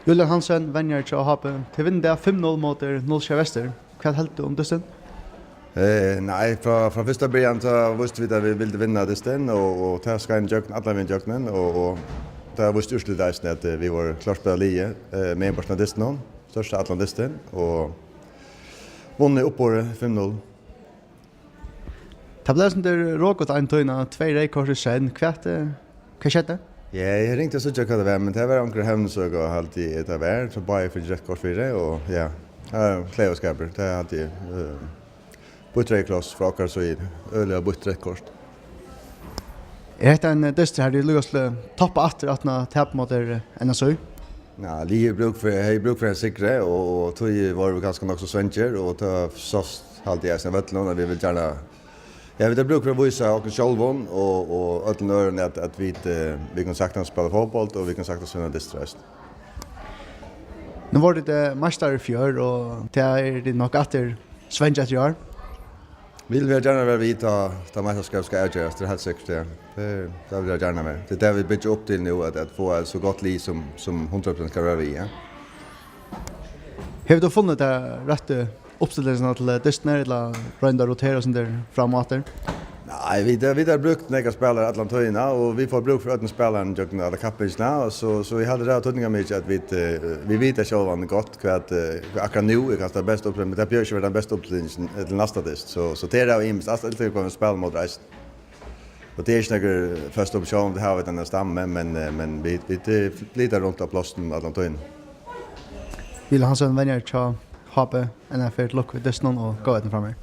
Julian Hansen, Venjar til Hape, til vinner det 5-0 mot 0 Vester. Hva helt du om dysten? Nej, fra første begynnelse så visste vi at vi ville vinne dysten, og ta skal en jøkken, alle vinner jøkken, og da visste urslutet at vi var klart spiller lige med en børsende dysten, største Atlantysten, og vunnet oppåret 5-0. Det ble sånn der råkot en tøyna, 2 reikors i sen. Hva skjedde? Ja, jeg ringte og ikke hva det var, men det var omkring hevnesøk og alltid det var, så bare jeg fikk rett kors for det, og ja, klei og skaper, det er alltid bytt reikors fra akkurat så i øl og bytt rett kors. Dette en dyster her, du lykkes til toppe atter at nå taper mot NSU? Ja, lige bruk for en sikre, og tog var vi ganske nok så svensker, og tog sås alltid jeg sin vøtlen, og vi vil gjerne vi har bruk for å vise oss selv og øtlen øren at vi kan sakta spille fotball og vi kan sakta vinne distrest. Nå var det mester i fjør, og det er nok etter svensk etter år. Vi vil gjerne være vidt at mesterskap skal avgjøres, det er helt sikkert det. Det vil jeg gjerne være. Det er det vi bygger opp til nå, at få et så godt liv som 100% skal være vi. Ja. Har du funnet det rette uppställelsen till Dystner eller runda rotera sånt där framåt? Nej, vi har brukt några spelare Atlantyna och vi får bruk för att spela en joggen alla kapitlarna och så vi hade det att tunga mycket att vi vet själva gott att akkurat nu är kanske det bästa uppställningen, men det blir ju den bästa uppställningen till nästa dyst. Så det är det ju mest att det kommer spela mot resten. Och det är inte några första option det har vi den stamme men vi flyttar runt av plåsten Atlantyna. Vill Hansen Venjar Hape NFL look with this non och gå ut framåt.